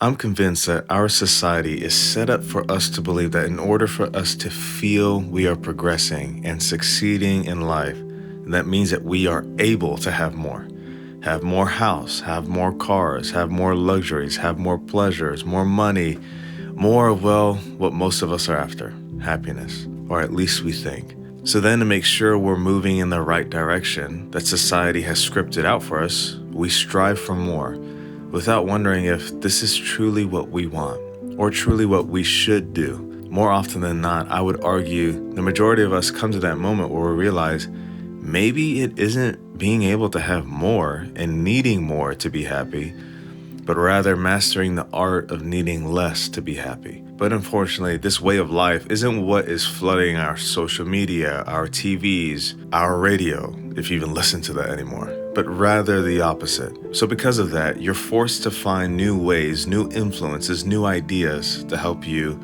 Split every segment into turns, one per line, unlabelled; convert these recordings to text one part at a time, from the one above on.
I'm convinced that our society is set up for us to believe that in order for us to feel we are progressing and succeeding in life, that means that we are able to have more. Have more house, have more cars, have more luxuries, have more pleasures, more money, more of, well, what most of us are after, happiness, or at least we think. So then to make sure we're moving in the right direction that society has scripted out for us, we strive for more without wondering if this is truly what we want or truly what we should do. More often than not, I would argue the majority of us come to that moment where we realize maybe it isn't being able to have more and needing more to be happy, but rather mastering the art of needing less to be happy. But unfortunately, this way of life isn't what is flooding our social media, our TVs, our radio, if you even listen to that anymore, but rather the opposite. So because of that, you're forced to find new ways, new influences, new ideas to help you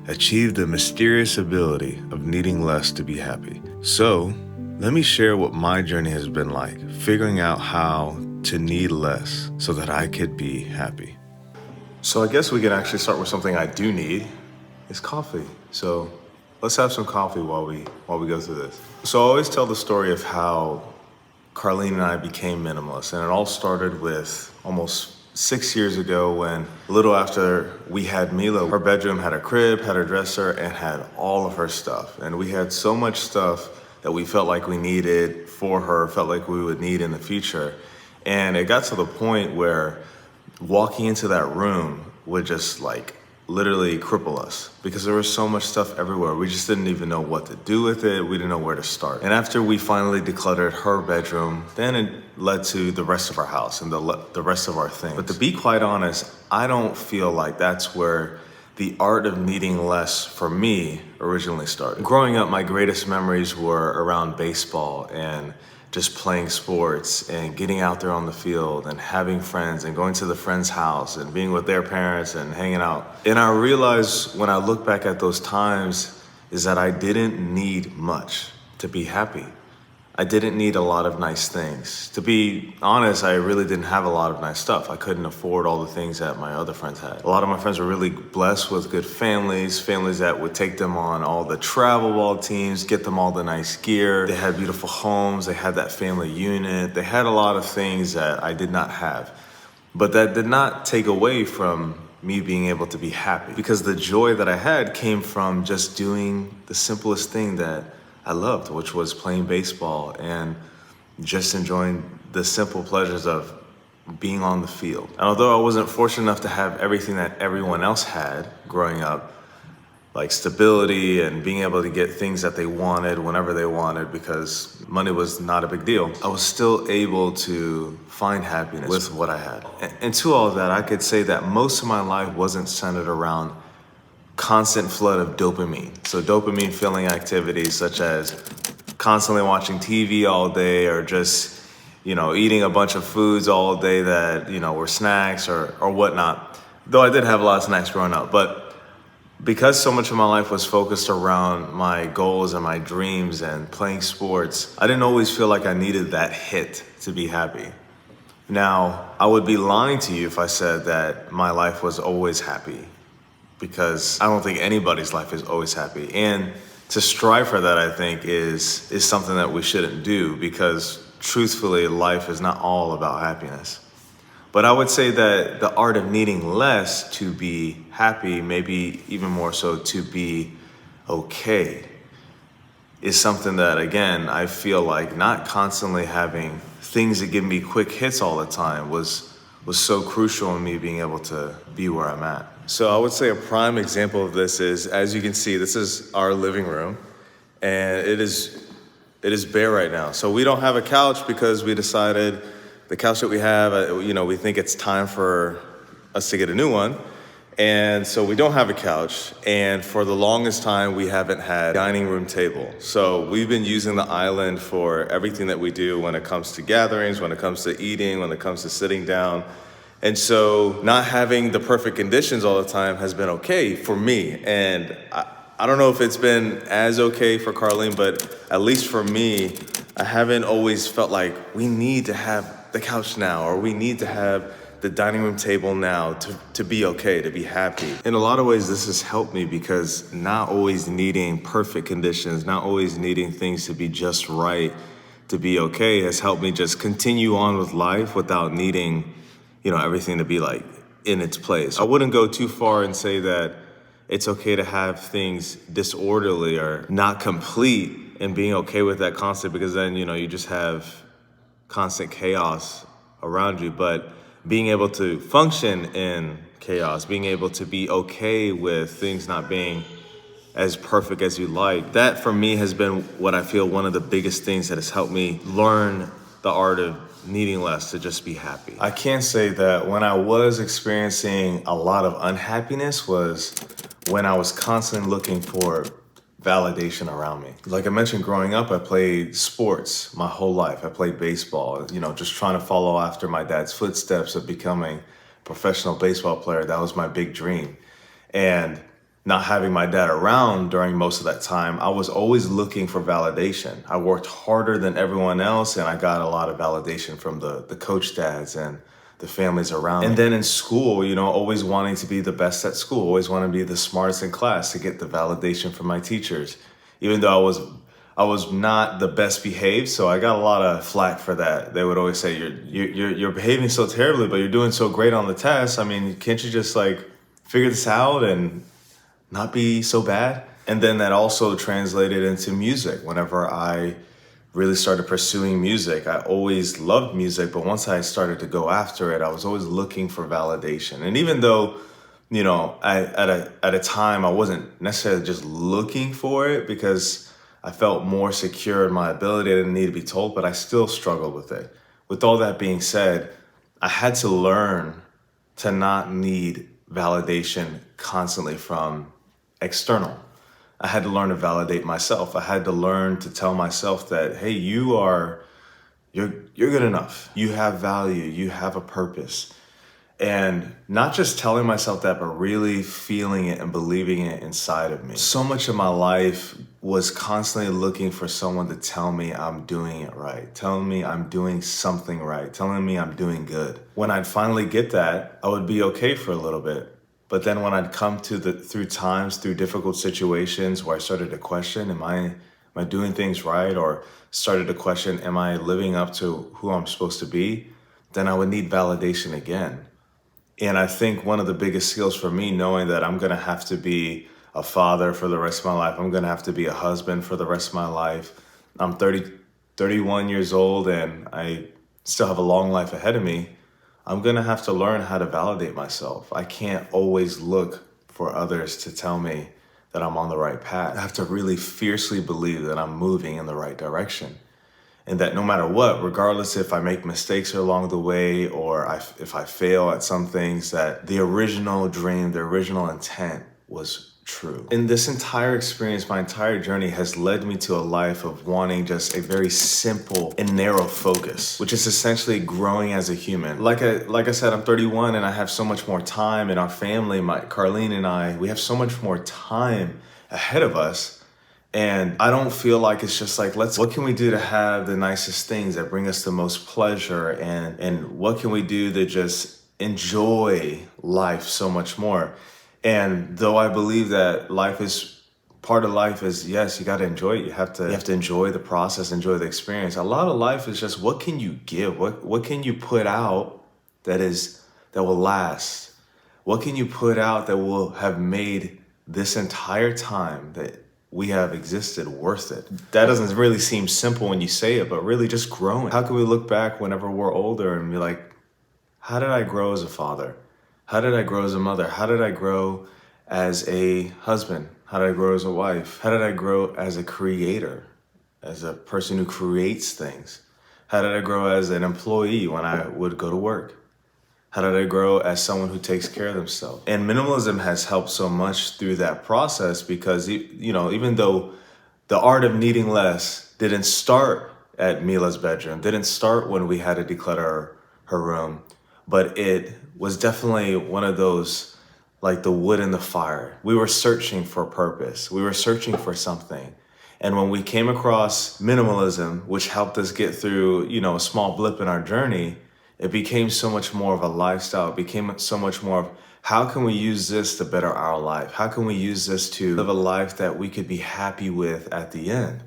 achieve the mysterious ability of needing less to be happy. So let me share what my journey has been like, figuring out how to need less so that I could be happy. So I guess we can actually start with something I do need. It's coffee. So let's have some coffee while we go through this. So I always tell the story of how Carlene and I became minimalists, and it all started with almost 6 years ago when, a little after we had Mila, her bedroom had a crib, had a dresser, and had all of her stuff. And we had so much stuff that we felt like we needed for her, felt like we would need in the future. And it got to the point where walking into that room would just like literally cripple us because there was so much stuff everywhere. We just didn't even know what to do with it. We didn't know where to start. And after we finally decluttered her bedroom, then it led to the rest of our house and the rest of our things. But to be quite honest, I don't feel like that's where the art of needing less for me originally started. Growing up, my greatest memories were around baseball and just playing sports and getting out there on the field and having friends and going to the friend's house and being with their parents and hanging out. And I realized when I look back at those times is that I didn't need much to be happy. I didn't need a lot of nice things. To be honest, I really didn't have a lot of nice stuff. I couldn't afford all the things that my other friends had. A lot of my friends were really blessed with good families that would take them on all the travel ball teams, get them all the nice gear. They had beautiful homes, they had that family unit. They had a lot of things that I did not have. But that did not take away from me being able to be happy, because the joy that I had came from just doing the simplest thing that I loved, which was playing baseball and just enjoying the simple pleasures of being on the field. And although I wasn't fortunate enough to have everything that everyone else had growing up, like stability and being able to get things that they wanted whenever they wanted because money was not a big deal, I was still able to find happiness with what I had. And to all of that, I could say that most of my life wasn't centered around constant flood of dopamine. So dopamine filling activities such as constantly watching TV all day or just, eating a bunch of foods all day that, were snacks or whatnot. Though I did have a lot of snacks growing up, but because so much of my life was focused around my goals and my dreams and playing sports, I didn't always feel like I needed that hit to be happy. Now, I would be lying to you if I said that my life was always happy, because I don't think anybody's life is always happy. And to strive for that, I think, is something that we shouldn't do, because truthfully, life is not all about happiness. But I would say that the art of needing less to be happy, maybe even more so to be okay, is something that, again, I feel like not constantly having things that give me quick hits all the time was so crucial in me being able to be where I'm at. So I would say a prime example of this is, as you can see, this is our living room, and it is bare right now. So we don't have a couch because we decided the couch that we have, we think it's time for us to get a new one. And so we don't have a couch, and for the longest time, we haven't had a dining room table. So we've been using the island for everything that we do when it comes to gatherings, when it comes to eating, when it comes to sitting down. And so not having the perfect conditions all the time has been okay for me. And I don't know if it's been as okay for Carlene, but at least for me, I haven't always felt like we need to have the couch now, or we need to have the dining room table now to be okay, to be happy. In a lot of ways, this has helped me because not always needing perfect conditions, not always needing things to be just right to be okay has helped me just continue on with life without needing, everything to be like in its place. I wouldn't go too far and say that it's okay to have things disorderly or not complete and being okay with that constant, because then, you just have constant chaos around you. But being able to function in chaos, being able to be okay with things not being as perfect as you like, that for me has been what I feel one of the biggest things that has helped me learn the art of needing less to just be happy. I can say that when I was experiencing a lot of unhappiness was when I was constantly looking for validation around me. Like I mentioned, growing up, I played sports my whole life. I played baseball, just trying to follow after my dad's footsteps of becoming a professional baseball player. That was my big dream. And not having my dad around during most of that time, I was always looking for validation. I worked harder than everyone else, and I got a lot of validation from the coach dads and the families around me. And then in school, always wanting to be the best at school, always wanting to be the smartest in class to get the validation from my teachers. Even though I was not the best behaved, so I got a lot of flack for that. They would always say, you're behaving so terribly, but you're doing so great on the test. I mean, can't you just figure this out and not be so bad? And then that also translated into music. Whenever I really started pursuing music, I always loved music, but once I started to go after it, I was always looking for validation. And even though, at a time I wasn't necessarily just looking for it because I felt more secure in my ability, I didn't need to be told, but I still struggled with it. With all that being said, I had to learn to not need validation constantly from external. I had to learn to validate myself. I had to learn to tell myself that, hey, you're good enough. You have value. You have a purpose. And not just telling myself that, but really feeling it and believing it inside of me. So much of my life was constantly looking for someone to tell me I'm doing it right, telling me I'm doing something right, telling me I'm doing good. When I'd finally get that, I would be okay for a little bit. But then when I'd come through difficult situations where I started to question, am I doing things right? Or started to question, am I living up to who I'm supposed to be? Then I would need validation again. And I think one of the biggest skills for me, knowing that I'm gonna have to be a father for the rest of my life, I'm gonna have to be a husband for the rest of my life. I'm 31 years old and I still have a long life ahead of me. I'm gonna have to learn how to validate myself. I can't always look for others to tell me that I'm on the right path. I have to really fiercely believe that I'm moving in the right direction. And that no matter what, regardless if I make mistakes along the way or if I fail at some things, that the original dream, the original intent was true. In this entire experience, my entire journey has led me to a life of wanting just a very simple and narrow focus, which is essentially growing as a human. Like I said, I'm 31 and I have so much more time in our family. Carlene and I, we have so much more time ahead of us. And I don't feel like it's just what can we do to have the nicest things that bring us the most pleasure, and what can we do to just enjoy life so much more? And though I believe that part of life is, yes, you got to enjoy it. You have to enjoy the process, enjoy the experience. A lot of life is just, what can you give? What can you put out that will last? What can you put out that will have made this entire time that we have existed worth it? That doesn't really seem simple when you say it, but really just growing. How can we look back whenever we're older and be like, how did I grow as a father? How did I grow as a mother? How did I grow as a husband? How did I grow as a wife? How did I grow as a creator, as a person who creates things? How did I grow as an employee when I would go to work? How did I grow as someone who takes care of themselves? And minimalism has helped so much through that process because, even though the art of needing less didn't start at Mila's bedroom, didn't start when we had to declutter her room, but it was definitely one of those, like the wood in the fire. We were searching for purpose. We were searching for something. And when we came across minimalism, which helped us get through, a small blip in our journey, It became so much more of a lifestyle. It became so much more of how can we use this to better our life? How can we use this to live a life that we could be happy with at the end?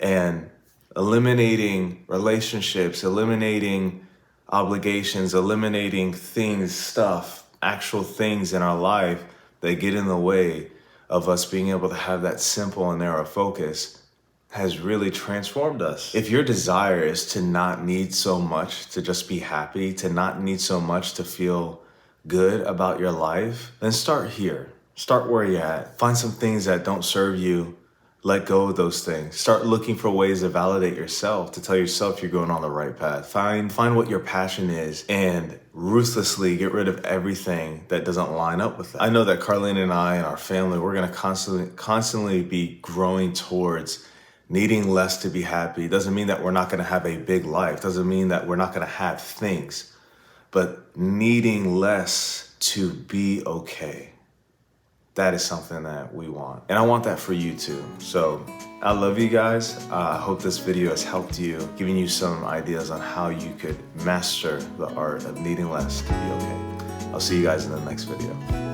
And eliminating relationships, eliminating obligations, eliminating things, stuff, actual things in our life that get in the way of us being able to have that simple and narrow focus has really transformed us. If your desire is to not need so much to just be happy, to not need so much to feel good about your life, then start here. Start where you're at. Find some things that don't serve you. Let go of those things. Start looking for ways to validate yourself, to tell yourself you're going on the right path. Find what your passion is and ruthlessly get rid of everything that doesn't line up with that. I know that Carlene and I and our family, we're gonna constantly be growing towards needing less to be happy. Doesn't mean that we're not gonna have a big life. Doesn't mean that we're not gonna have things, but needing less to be okay. That is something that we want. And I want that for you too. So I love you guys. I hope this video has helped you, giving you some ideas on how you could master the art of needing less to be okay. I'll see you guys in the next video.